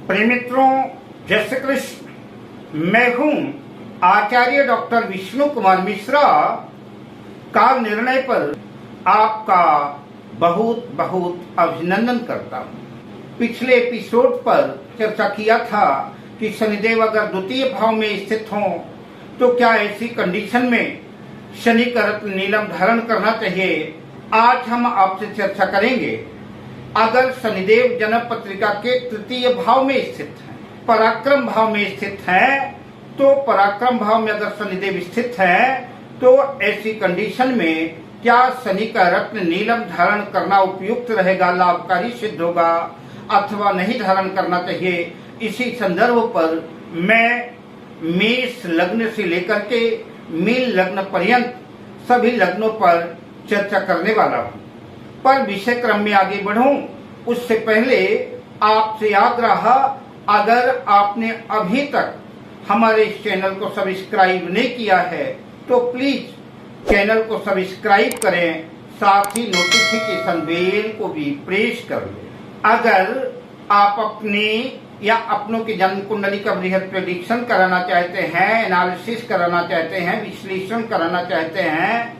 प्रिय मित्रों, जय श्री कृष्ण। मैं हूं आचार्य डॉक्टर विष्णु कुमार मिश्रा। काल निर्णय पर आपका बहुत बहुत अभिनंदन करता हूं। पिछले एपिसोड पर चर्चा किया था कि शनिदेव अगर द्वितीय भाव में स्थित हों तो क्या ऐसी कंडीशन में शनि का रत्न नीलम धारण करना चाहिए। आज हम आपसे चर्चा करेंगे। अगर शनिदेव जन्म पत्रिका के तृतीय भाव में स्थित है, पराक्रम भाव में स्थित है, तो पराक्रम भाव में अगर शनिदेव स्थित है तो ऐसी कंडीशन में क्या शनि का रत्न नीलम धारण करना उपयुक्त रहेगा, लाभकारी सिद्ध होगा अथवा नहीं धारण करना चाहिए। इसी संदर्भ पर मैं मेष लग्न से लेकर के मीन लग्न पर्यंत सभी लग्नों पर चर्चा करने वाला हूँ। पर विषय क्रम में आगे बढ़ूं उससे पहले आपसे आग्रह, अगर आपने अभी तक हमारे इस चैनल को सब्सक्राइब नहीं किया है तो प्लीज चैनल को सब्सक्राइब करें, साथ ही नोटिफिकेशन बेल को भी प्रेस कर लें। अगर आप अपनी या अपनों की जन्म कुंडली का बृहद प्रेडिक्शन कराना चाहते हैं, एनालिसिस कराना चाहते हैं, विश्लेषण कराना चाहते हैं,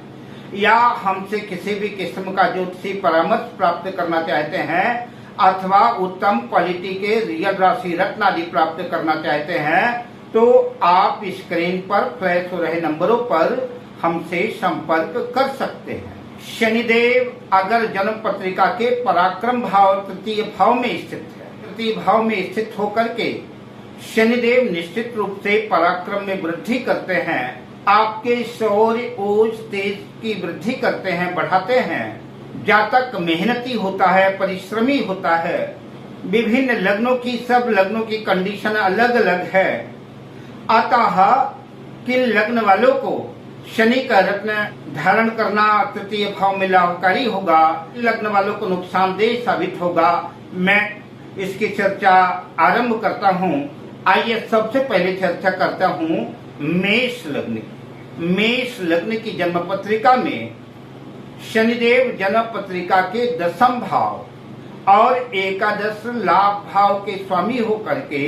या हमसे किसी भी किस्म का ज्योतिषी परामर्श प्राप्त करना चाहते हैं अथवा उत्तम क्वालिटी के रियल राशि रत्न आदि प्राप्त करना चाहते हैं तो आप स्क्रीन पर फ्लैश हो रहे नंबरों पर हमसे संपर्क कर सकते हैं। शनिदेव अगर जन्म पत्रिका के पराक्रम भाव तृतीय भाव में स्थित है, तृतीय भाव में स्थित होकर के शनिदेव निश्चित रूप से पराक्रम में वृद्धि करते हैं, आपके शौर्य ओज तेज की वृद्धि करते हैं, बढ़ाते हैं। जातक मेहनती होता है, परिश्रमी होता है। विभिन्न लग्नों की, सब लग्नों की कंडीशन अलग अलग है। अतः किन लग्न वालों को शनि का रत्न धारण करना तृतीय भाव में लाभकारी होगा, लग्न वालों को नुकसानदेह साबित होगा, मैं इसकी चर्चा आरंभ करता हूँ। आइए सबसे पहले चर्चा करता हूँ मेष लग्न की। मेष लग्न की जन्म पत्रिका में शनिदेव जन्म पत्रिका के दशम भाव और एकादश लाभ भाव के स्वामी होकर के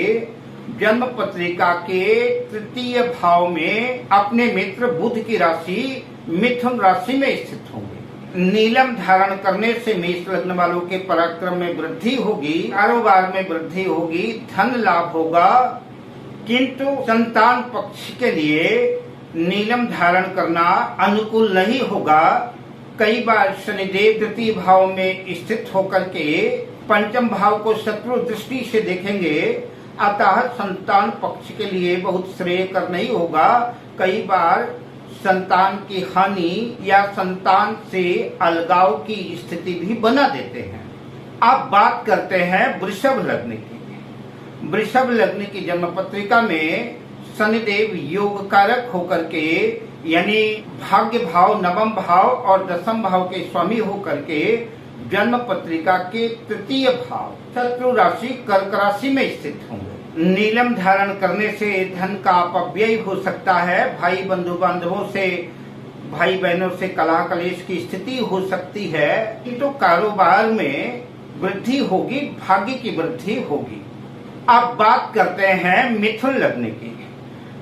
जन्म पत्रिका के तृतीय भाव में अपने मित्र बुध की राशि मिथुन राशि में स्थित होंगे। नीलम धारण करने से मेष लग्न वालों के पराक्रम में वृद्धि होगी, कारोबार में वृद्धि होगी, धन लाभ होगा। किंतु संतान पक्ष के लिए नीलम धारण करना अनुकूल नहीं होगा। कई बार शनिदेव तृतीय भाव में स्थित होकर के पंचम भाव को शत्रु दृष्टि से देखेंगे, अतः संतान पक्ष के लिए बहुत श्रेयकर नहीं होगा। कई बार संतान की हानि या संतान से अलगाव की स्थिति भी बना देते हैं। अब बात करते हैं वृषभ लग्न की। वृषभ लग्न की जन्म पत्रिका में शनिदेव योग कारक होकर के यानी भाग्य भाव, नवम भाव और दशम भाव के स्वामी होकर के जन्म पत्रिका के तृतीय भाव शत्रु राशि कर्क राशि में स्थित होंगे। नीलम धारण करने से धन का अपव्यय हो सकता है, भाई बंधु बांधवों से, भाई बहनों से कलह कलेश की स्थिति हो सकती है, किंतु कारोबार में वृद्धि होगी, भाग्य की वृद्धि होगी। अब बात करते हैं मिथुन लग्न की।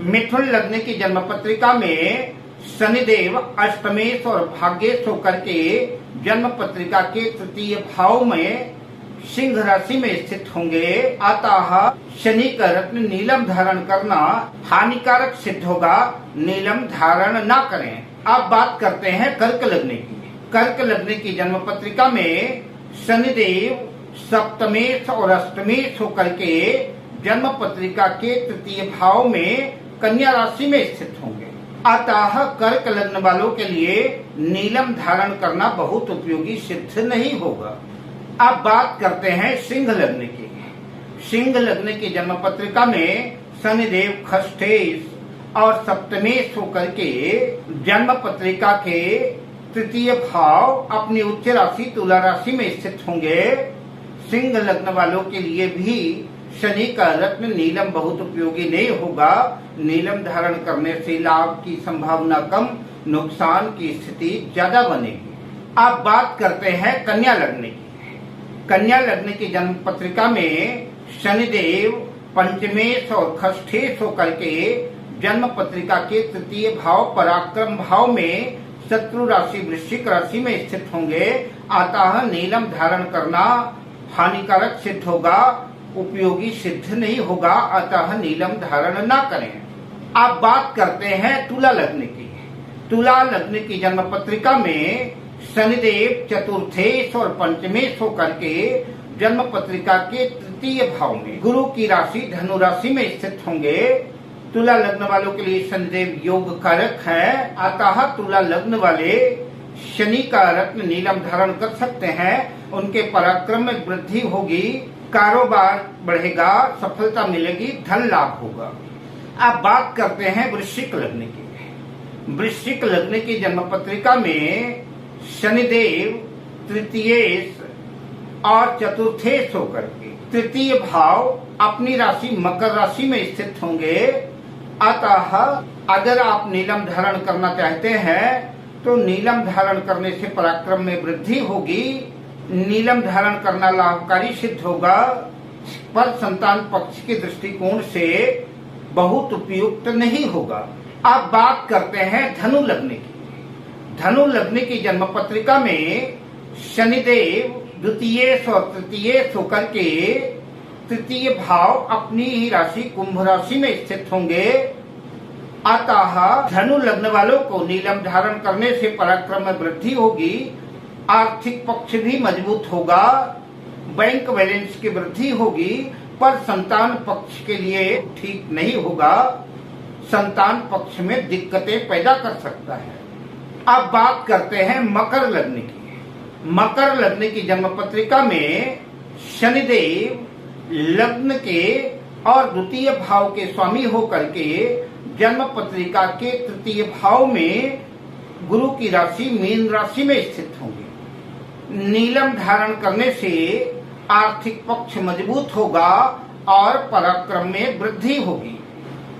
मिथुन लग्न की जन्म पत्रिका में शनिदेव अष्टमेश और भाग्येश होकर के जन्म पत्रिका के तृतीय भाव में सिंह राशि में स्थित होंगे। अतः शनि का रत्न नीलम धारण करना हानिकारक सिद्ध होगा, नीलम धारण ना करें। अब बात करते हैं कर्क लग्न की। कर्क लग्न की जन्म पत्रिका में शनिदेव सप्तमेश और अष्टमेश होकर के जन्म पत्रिका के तृतीय भाव में कन्या राशि में स्थित होंगे। अतः कर्क लग्न वालों के लिए नीलम धारण करना बहुत उपयोगी सिद्ध नहीं होगा। अब बात करते हैं सिंह लग्न की। सिंह लग्न की जन्म पत्रिका में शनिदेव खष्ठेश और सप्तमेश होकर के जन्म पत्रिका के तृतीय भाव अपनी उच्च राशि तुला राशि में स्थित होंगे। सिंह लग्न वालों के लिए भी शनि का रत्न नीलम बहुत उपयोगी नहीं होगा। नीलम धारण करने से लाभ की संभावना कम, नुकसान की स्थिति ज्यादा बनेगी। अब बात करते हैं कन्या लग्न की। कन्या लग्न की जन्म पत्रिका में शनिदेव पंचमेश और खष्ठेश होकर के जन्म पत्रिका के तृतीय भाव पराक्रम भाव में शत्रु राशि वृश्चिक राशि में स्थित होंगे। अतः नीलम धारण करना हानिकारक सिद्ध होगा, उपयोगी सिद्ध नहीं होगा, अतः नीलम धारण ना करें। आप बात करते हैं तुला लग्न की। तुला लग्न की जन्म पत्रिका में शनिदेव चतुर्थेश और पंचमेश होकर के जन्म पत्रिका के तृतीय भाव में गुरु की राशि धनु राशि में स्थित होंगे। तुला लग्न वालों के लिए शनिदेव योग कारक है, अतः तुला लग्न वाले शनि का रत्न नीलम धारण कर सकते हैं। उनके पराक्रम में वृद्धि होगी, कारोबार बढ़ेगा, सफलता मिलेगी, धन लाभ होगा। अब बात करते हैं वृश्चिक लग्न की। वृश्चिक लग्न की जन्म पत्रिका में शनिदेव तृतीयेश और चतुर्थेश होकर के तृतीय भाव अपनी राशि मकर राशि में स्थित होंगे। अतः अगर आप नीलम धारण करना चाहते हैं तो नीलम धारण करने से पराक्रम में वृद्धि होगी, नीलम धारण करना लाभकारी सिद्ध होगा, पर संतान पक्ष के दृष्टिकोण से बहुत उपयुक्त नहीं होगा। अब बात करते हैं धनु लग्न की। धनु लग्न की जन्म पत्रिका में शनिदेव द्वितीयेश और तृतीयेश होकर के तृतीय भाव अपनी ही राशि कुंभ राशि में स्थित होंगे। अतः धनु लग्न वालों को नीलम धारण करने से पराक्रम में वृद्धि होगी, आर्थिक पक्ष भी मजबूत होगा, बैंक बैलेंस की वृद्धि होगी, पर संतान पक्ष के लिए ठीक नहीं होगा, संतान पक्ष में दिक्कतें पैदा कर सकता है। अब बात करते हैं मकर लग्न की। मकर लग्न की जन्म पत्रिका में शनिदेव लग्न के और द्वितीय भाव के स्वामी होकर के जन्म पत्रिका के तृतीय भाव में गुरु की राशि मीन राशि में स्थित होंगे। नीलम धारण करने से आर्थिक पक्ष मजबूत होगा और पराक्रम में वृद्धि होगी।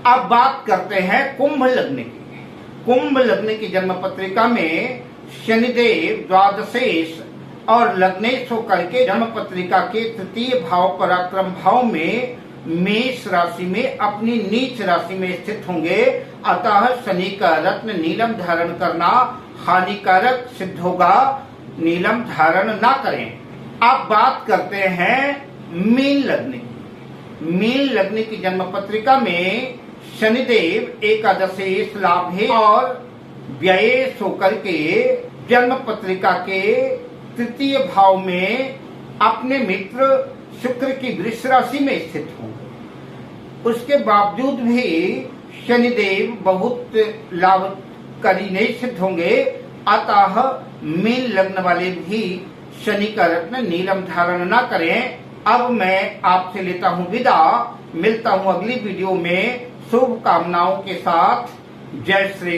अब बात करते हैं कुंभ लग्न की। कुंभ लग्न की जन्म पत्रिका में शनिदेव द्वादशेश और लग्नेश होकर के जन्म पत्रिका के तृतीय भाव पराक्रम भाव में मेष राशि में अपनी नीच राशि में स्थित होंगे। अतः शनि का रत्न नीलम धारण करना हानिकारक सिद्ध होगा, नीलम धारण ना करें। अब बात करते हैं मीन लग्न की। मीन लग्न की जन्म पत्रिका में शनिदेव एकादशेश लाभेश और व्ययेश होकर के जन्म पत्रिका के तृतीय भाव में अपने मित्र शुक्र की वृष राशि में स्थित होंगे। उसके बावजूद भी शनिदेव बहुत लाभकारी नहीं सिद्ध होंगे। अतः मीन लग्न वाले भी शनि का रत्न नीलम धारण न करें। अब मैं आपसे लेता हूँ विदा, मिलता हूँ अगली वीडियो में शुभ कामनाओं के साथ। जय श्री